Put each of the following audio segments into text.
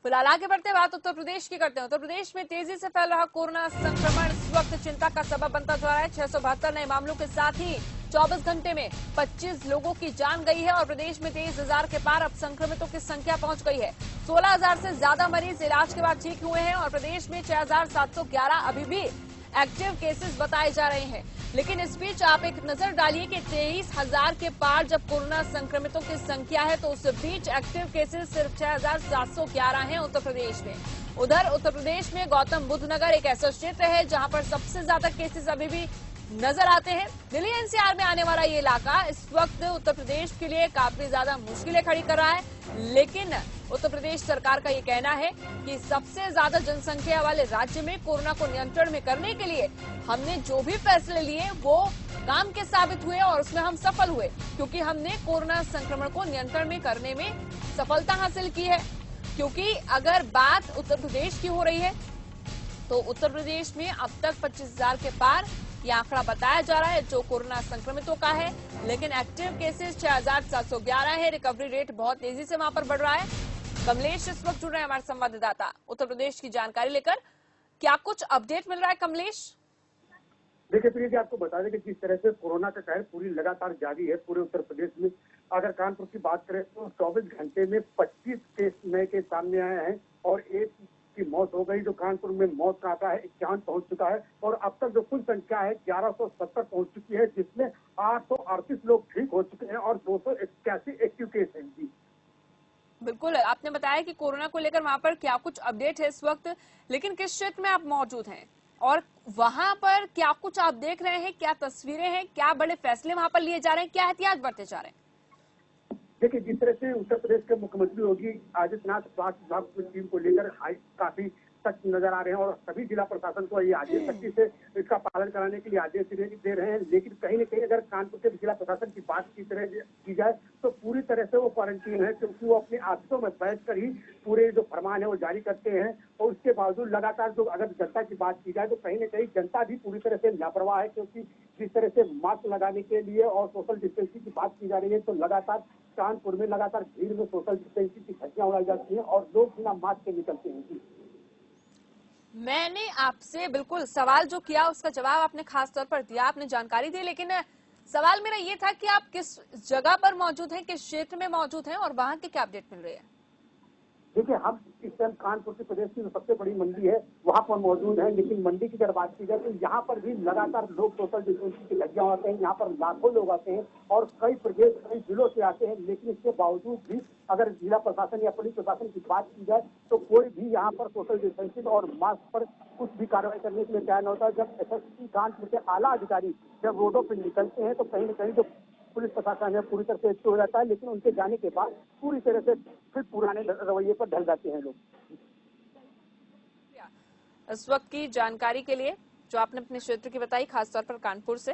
फिलहाल आगे बढ़ते बात उत्तर प्रदेश की करते हैं। उत्तर प्रदेश में तेजी से फैल रहा कोरोना संक्रमण इस वक्त चिंता का सबब बनता जा रहा है। 672 नए मामलों के साथ ही 24 घंटे में 25 लोगों की जान गई है और प्रदेश में 23,000 के पार अब संक्रमितों की संख्या पहुंच गई है। 16,000 से ज्यादा मरीज इलाज के बाद ठीक हुए हैं और प्रदेश में 6,711 अभी भी एक्टिव केसेस बताए जा रहे हैं। लेकिन इस बीच आप एक नजर डालिए कि 23,000 के पार जब कोरोना संक्रमितों की संख्या है तो उस बीच एक्टिव केसेस सिर्फ 6,711 हैं उत्तर प्रदेश में। उधर उत्तर प्रदेश में गौतम बुद्ध नगर एक ऐसा क्षेत्र है जहां पर सबसे ज्यादा केसेस अभी भी नजर आते हैं। दिल्ली एनसीआर में आने वाला ये इलाका इस वक्त उत्तर प्रदेश के लिए काफी ज्यादा मुश्किलें खड़ी कर रहा है। लेकिन उत्तर प्रदेश सरकार का ये कहना है कि सबसे ज्यादा जनसंख्या वाले राज्य में कोरोना को नियंत्रण में करने के लिए हमने जो भी फैसले लिए वो काम के साबित हुए और उसमें हम सफल हुए, क्योंकि हमने कोरोना संक्रमण को नियंत्रण में करने में सफलता हासिल की है। क्योंकि अगर बात उत्तर प्रदेश की हो रही है तो उत्तर प्रदेश में अब तक 25,000 के पार ये आंकड़ा बताया जा रहा है जो कोरोना संक्रमितों का है। लेकिन एक्टिव केसेस 6,711 है। रिकवरी रेट बहुत तेजी से वहां पर बढ़ रहा है। कमलेश इस वक्त जुड़ रहे हैं हमारे संवाददाता उत्तर प्रदेश की जानकारी लेकर। क्या कुछ अपडेट मिल रहा है कमलेश? देखिए प्रिय जी, आपको बता दें कि जिस तरह से कोरोना का कहर पूरी लगातार जारी है पूरे उत्तर प्रदेश में। अगर कानपुर की बात करें तो 24 घंटे में 25 केस नए के सामने आए हैं और एक की मौत हो गई। जो कानपुर में मौत का आंकड़ा है 51 पहुंच चुका है और अब तक जो कुल संख्या है 1170 पहुंच चुकी है, जिसमें 838 लोग ठीक हो चुके हैं और 281 एक्टिव केस हैं। जी बिल्कुल, आपने बताया कि कोरोना को लेकर वहां पर क्या कुछ अपडेट है इस वक्त, लेकिन किस क्षेत्र में आप मौजूद हैं और वहां पर क्या कुछ आप देख रहे हैं, क्या तस्वीरें हैं, क्या बड़े फैसले वहां पर लिए जा रहे हैं, क्या एहतियात बरते जा रहे हैं? देखिए, जिस तरह से उत्तर प्रदेश के मुख्यमंत्री योगी आदित्यनाथ स्वास्थ्य विभाग की टीम को लेकर काफी सख्त नजर आ रहे हैं और सभी जिला प्रशासन को ये आदेश सख्ती से इसका पालन कराने के लिए आदेश दे रहे हैं। लेकिन कहीं न कहीं अगर कानपुर के जिला प्रशासन की बात की जाए तो पूरी तरह से वो क्वारंटीन है, क्योंकि वो अपने ऑफिसों में बैठकर ही पूरे जो फरमान है वो जारी करते हैं। और उसके बावजूद लगातार जो अगर जनता की बात की जाए तो कहीं न कहीं जनता भी पूरी तरह से लापरवाह है, क्योंकि जिस तरह से मास्क लगाने के लिए और सोशल डिस्टेंसिंग की बात की जा रही है तो लगातार कानपुर में लगातार भीड़ में सोशल डिस्टेंसिंग की घटना उड़ाई जाती है और लोग बिना मास्क के निकलते हैं। मैंने आपसे बिल्कुल सवाल जो किया उसका जवाब आपने खास तौर पर दिया, आपने जानकारी दी, लेकिन सवाल मेरा ये था कि आप किस जगह पर मौजूद हैं, किस क्षेत्र में मौजूद हैं और वहां की क्या अपडेट मिल रही है? देखिए, हम इस टाइम कानपुर की प्रदेश की जो सबसे बड़ी मंडी है वहां पर मौजूद है। लेकिन मंडी की अगर बात की जाए तो यहाँ पर भी लगातार लोग सोशल डिस्टेंसिंग की लगियां आते हैं। यहाँ पर लाखों लोग आते हैं और कई प्रदेश कई जिलों से आते हैं। लेकिन इसके बावजूद भी अगर जिला प्रशासन या पुलिस प्रशासन की बात की जाए तो कोई भी यहाँ पर सोशल डिस्टेंसिंग और मास्क पर कुछ भी कार्रवाई करने के लिए तैयार न होता है। जब एसएसपी कानपुर के आला अधिकारी जब रोडों पर निकलते हैं तो कहीं न कहीं जो पुलिस प्रशासन है पूरी तरह से एक्टिव हो जाता है। लेकिन उनके जाने के बाद पूरी तरह से फिर पुराने रवैये पर ढल जाते हैं लोग। इस वक्त की जानकारी के लिए जो आपने अपने क्षेत्र की बताई, खासतौर पर कानपुर से।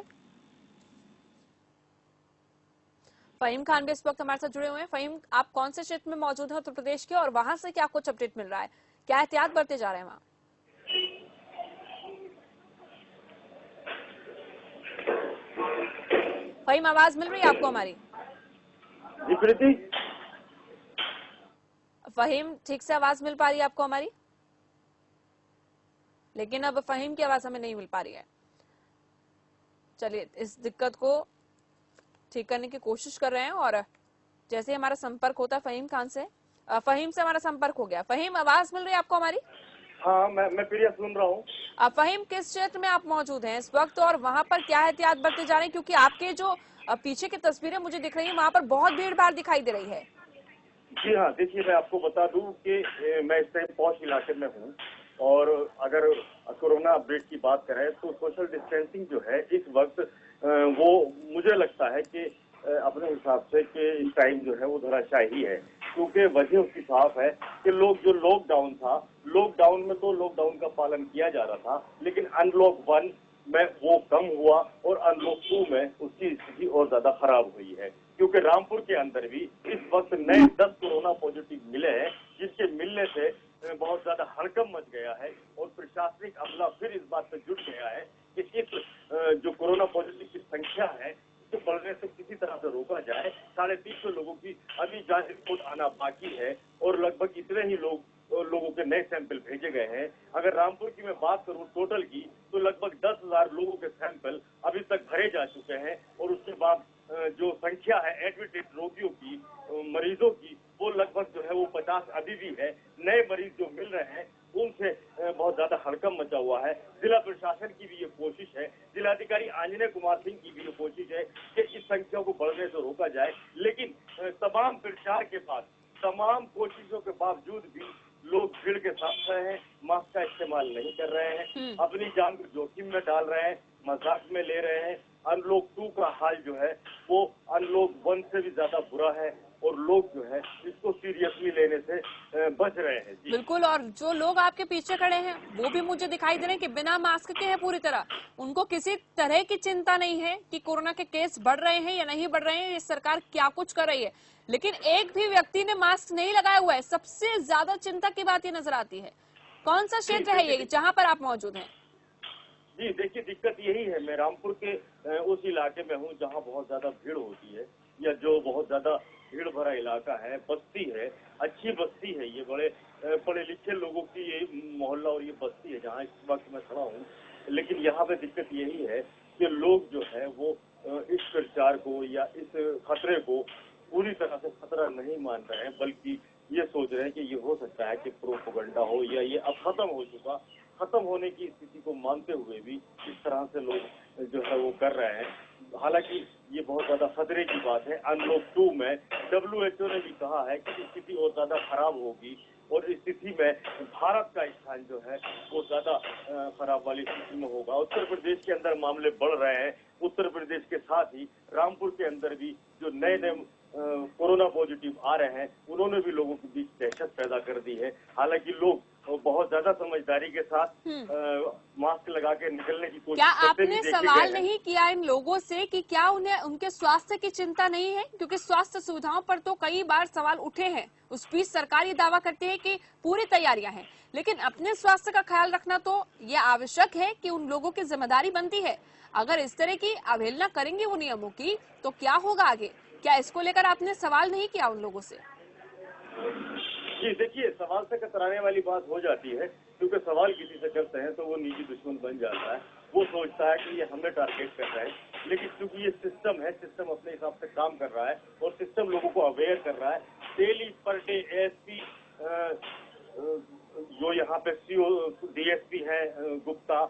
फहीम खान भी इस वक्त हमारे साथ जुड़े हुए हैं। फहीम, आप कौन से क्षेत्र में मौजूद हैं उत्तर प्रदेश के और वहां से क्या कुछ अपडेट मिल रहा है, क्या एहतियात बरते जा रहे हैं वहां? फहीम, आवाज मिल रही है आपको हमारी? जी प्रीति, फहीम, ठीक से आवाज मिल पा रही है आपको हमारी? लेकिन अब फहीम की आवाज हमें नहीं मिल पा रही है। चलिए, इस दिक्कत को ठीक करने की कोशिश कर रहे हैं और जैसे हमारा संपर्क होता है फहीम खान से, फहीम से हमारा संपर्क हो गया। फहीम, आवाज मिल रही है आपको हमारी? हाँ, मैं प्रिया सुन रहा हूँ। फहीम, किस क्षेत्र में आप मौजूद हैं इस वक्त और वहां पर क्या एहतियात बरते जा रहे हैं, क्योंकि आपके जो पीछे की तस्वीरें मुझे दिख रही है वहां पर बहुत भीड़ भाड़ दिखाई दे रही है? जी हाँ, देखिए मैं आपको बता दूं कि मैं इस टाइम पॉश इलाके में हूँ और अगर कोरोना अपडेट की बात करें तो सोशल डिस्टेंसिंग जो है इस वक्त वो मुझे लगता है कि अपने हिसाब से कि इस टाइम जो है वो धराशायी है, क्योंकि वजह उसकी साफ है कि जो लॉकडाउन था, लॉकडाउन में तो लॉकडाउन का पालन किया जा रहा था, लेकिन अनलॉक 1 में वो कम हुआ और अनलॉक 2 में उसकी स्थिति और ज्यादा खराब हुई है, क्योंकि रामपुर के अंदर भी इस वक्त नए 10 कोरोना पॉजिटिव मिले हैं, जिसके मिलने से बहुत ज्यादा हड़कंप मच गया है और प्रशासनिक अमला फिर इस बात पर जुट गया है कि इस जो कोरोना पॉजिटिव की संख्या है इसको बढ़ने से किसी तरह से रोका जाए। 350 लोगों की अभी जांच रिपोर्ट आना बाकी है और लगभग इतने ही नए सैंपल भेजे गए हैं। अगर रामपुर की मैं बात करूं टोटल की, तो लगभग 10,000 लोगों के सैंपल अभी तक भरे जा चुके हैं और उसके बाद जो संख्या है एडमिटेड रोगियों की, मरीजों की, वो लगभग जो है वो 50 अभी भी है। नए मरीज जो मिल रहे हैं उनसे बहुत ज्यादा हड़कंप मचा हुआ है। जिला प्रशासन की भी ये कोशिश है, जिलाधिकारी आंजनेय कुमार सिंह की भी ये कोशिश है कि इस संख्या को बढ़ने से रोका जाए, लेकिन तमाम प्रचार के बाद, तमाम कोशिशों के बावजूद भी लोग भीड़ के साथ रहे हैं, मास्क का इस्तेमाल नहीं कर रहे हैं, अपनी जान को जोखिम में डाल रहे हैं, मजाक में ले रहे हैं। अनलॉक 2 का हाल जो है वो अनलॉक 1 से भी ज्यादा बुरा है और लोग जो है इसको सीरियसली लेने से बच रहे हैं। जी बिल्कुल, और जो लोग आपके पीछे खड़े हैं वो भी मुझे दिखाई दे रहे हैं कि बिना मास्क के हैं पूरी तरह। उनको किसी तरह की चिंता नहीं है कि कोरोना के केस बढ़ रहे हैं या नहीं बढ़ रहे हैं, ये सरकार क्या कुछ कर रही है, लेकिन एक भी व्यक्ति ने मास्क नहीं लगाया हुआ है। सबसे ज्यादा चिंता की बात ये नजर आती है। कौन सा क्षेत्र है ये जहाँ पर आप मौजूद हैं? जी देखिए, दिक्कत यही है, मैं रामपुर के उस इलाके में हूँ जहाँ बहुत ज्यादा भीड़ होती है, या जो बहुत ज्यादा भीड़ भरा इलाका है, बस्ती है, अच्छी बस्ती है, ये बड़े पढ़े लिखे लोगों की ये मोहल्ला और ये बस्ती है जहाँ इस वक्त मैं खड़ा हूँ। लेकिन यहाँ पे दिक्कत यही है कि लोग जो है वो इस प्रचार को या इस खतरे को पूरी तरह से खतरा नहीं मान रहे हैं, बल्कि ये सोच रहे हैं कि ये हो सकता है कि प्रोपेगेंडा हो या ये अब खत्म हो चुका, खत्म होने की स्थिति को मानते हुए भी इस तरह से लोग जो है वो कर रहे हैं। हालांकि ये बहुत ज्यादा खतरे की बात है। अनलॉक 2 में WHO ने भी कहा है कि स्थिति और ज्यादा खराब होगी और इस स्थिति में भारत का स्थान जो है वो ज्यादा खराब वाली स्थिति में होगा। उत्तर प्रदेश के अंदर मामले बढ़ रहे हैं। उत्तर प्रदेश के साथ ही रामपुर के अंदर भी जो नए नए कोरोना पॉजिटिव आ रहे हैं, उन्होंने भी लोगों के बीच दहशत पैदा कर दी है। हालांकि लोग बहुत ज्यादा समझदारी के साथ मास्क लगा के निकलने की कोशिश क्या करते भी आपने देखे सवाल गए हैं। नहीं किया इन लोगों से कि क्या उन्हें उनके स्वास्थ्य की चिंता नहीं है? क्योंकि स्वास्थ्य सुविधाओं पर तो कई बार सवाल उठे हैं। उस बीच सरकार ये दावा करती है कि पूरी तैयारियां हैं, लेकिन अपने स्वास्थ्य का ख्याल रखना तो ये आवश्यक है कि उन लोगों की जिम्मेदारी बनती है। अगर इस तरह की अवहेलना करेंगे वो नियमों की तो क्या होगा आगे? क्या इसको लेकर आपने सवाल नहीं किया उन लोगों से? जी देखिए, सवाल से कतराने वाली बात हो जाती है, क्योंकि सवाल किसी से करते हैं तो वो निजी दुश्मन बन जाता है। वो सोचता है कि ये हमें टारगेट कर रहा है, लेकिन क्योंकि ये सिस्टम है, सिस्टम अपने हिसाब से काम कर रहा है और सिस्टम लोगों को अवेयर कर रहा है। डेली पर डे एएसपी जो यहाँ पे सीओ डीएसपी है गुप्ता,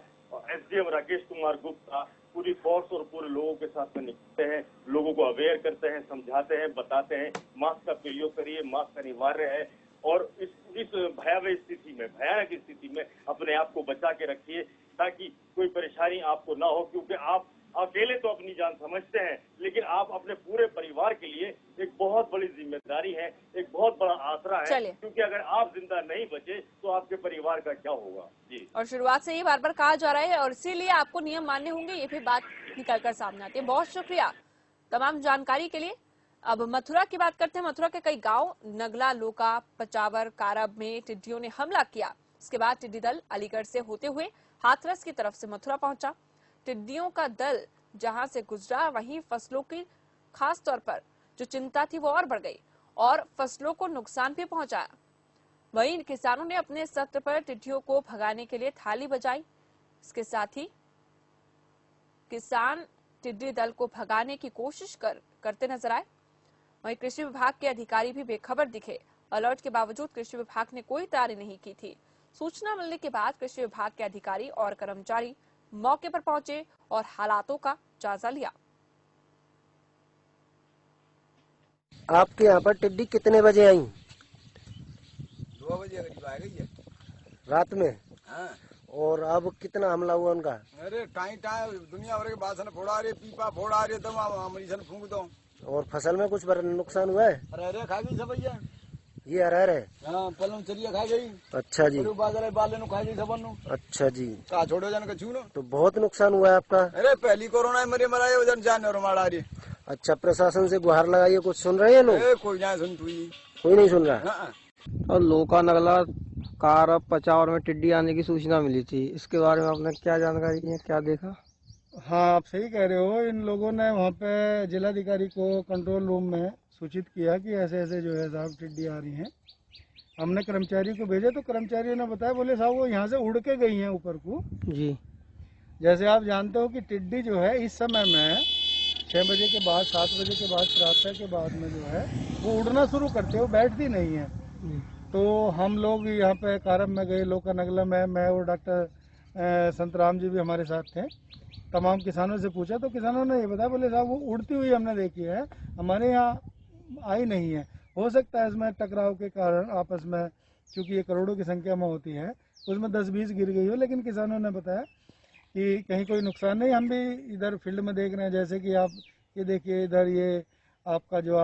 एसडीएम राकेश कुमार गुप्ता पूरी फोर्स और पूरे लोगों के साथ में निकलते हैं, लोगों को अवेयर करते हैं, समझाते हैं, बताते हैं मास्क का प्रयोग करिए, मास्क अनिवार्य है और इस भयावह स्थिति में, भयानक स्थिति में अपने आप को बचा के रखिए ताकि कोई परेशानी आपको ना हो। क्योंकि आप अकेले तो अपनी जान समझते हैं, लेकिन आप अपने पूरे परिवार के लिए एक बहुत बड़ी जिम्मेदारी है, एक बहुत बड़ा आसरा है। क्योंकि अगर आप जिंदा नहीं बचे तो आपके परिवार का क्या होगा। जी, और शुरुआत से ही बार बार कहा जा रहा है और इसीलिए आपको नियम मानने होंगे, ये भी बात निकल कर सामने आती है। बहुत शुक्रिया तमाम जानकारी के लिए। अब मथुरा की बात करते हैं। मथुरा के कई गांव नगला, लोका, पचावर, कारब में टिड्डियों ने हमला किया। इसके बाद टिड्डी दल अलीगढ़ से होते हुए हाथरस की तरफ से मथुरा पहुंचा। टिड्डियों का दल जहां से गुजरा वहीं फसलों की खास तौर पर जो चिंता थी वो और बढ़ गई और फसलों को नुकसान भी पहुंचाया। वहीं किसानों ने अपने सत्र पर टिड्डियों को भगाने के लिए थाली बजाई। इसके साथ ही किसान टिड्डी दल को भगाने की कोशिश करते नजर आए। वहीं कृषि विभाग के अधिकारी भी बेखबर दिखे। अलर्ट के बावजूद कृषि विभाग ने कोई तैयारी नहीं की थी। सूचना मिलने के बाद कृषि विभाग के अधिकारी और कर्मचारी मौके पर पहुंचे और हालातों का जायजा लिया। आपके यहाँ पर टिड्डी कितने बजे आई? 2 बजे करीब आ गई है रात में। हाँ। और अब कितना हमला हुआ उनका? अरे टाई दुनिया भर के बासन फोड़ा रहे, पीपा फोड़ा रहे, तुम अमरीशन फूंक दो। और फसल में कुछ नुकसान हुआ है? अरे खा गई सब भैया, ये अरहर है। हाँ, पलम चलिए खा गई। अच्छा जी। बाजार बाले खा गई सब। अच्छा जी। का छोड़ो जान का छूनो तो बहुत नुकसान हुआ है आपका। अरे पहली कोरोना मरे मरा है उधर जाने और मारा रही। अच्छा, प्रशासन से गुहार लगाइए, कुछ सुन रहे हैं लोग? कोई ना सुन, कोई नहीं सुन रहा। हाँ। और लोका, नगला, कारब, पचावर में टिड्डी आने की सूचना मिली थी। इसके बारे में आपने क्या जानकारी है, क्या देखा? हाँ, आप सही कह रहे हो। इन लोगों ने वहाँ पे जिलाधिकारी को कंट्रोल रूम में सूचित किया कि ऐसे ऐसे जो है साहब टिड्डी आ रही हैं। हमने कर्मचारी को भेजे तो कर्मचारियों ने बताया, बोले साहब वो यहाँ से उड़ के गई हैं ऊपर को। जी। जैसे आप जानते हो कि टिड्डी जो है इस समय में 6 बजे के बाद, 7 बजे के बाद, प्रातः के बाद में जो है वो उड़ना शुरू करते हो, बैठती नहीं है। तो हम लोग यहाँ पे कारम में गए, लोकानगला में, मैं और डॉक्टर संतराम जी भी हमारे साथ थे। तमाम किसानों से पूछा तो किसानों ने ये बताया, बोले साहब वो उड़ती हुई हमने देखी है, हमारे यहाँ आई नहीं है। हो सकता है इसमें टकराव के कारण आपस में, क्योंकि ये करोड़ों की संख्या में होती है, उसमें 10-20 गिर गई हो, लेकिन किसानों ने बताया कि कहीं कोई नुकसान नहीं। हम भी इधर फील्ड में देख रहे हैं, जैसे कि आप ये देखिए, इधर ये आपका जो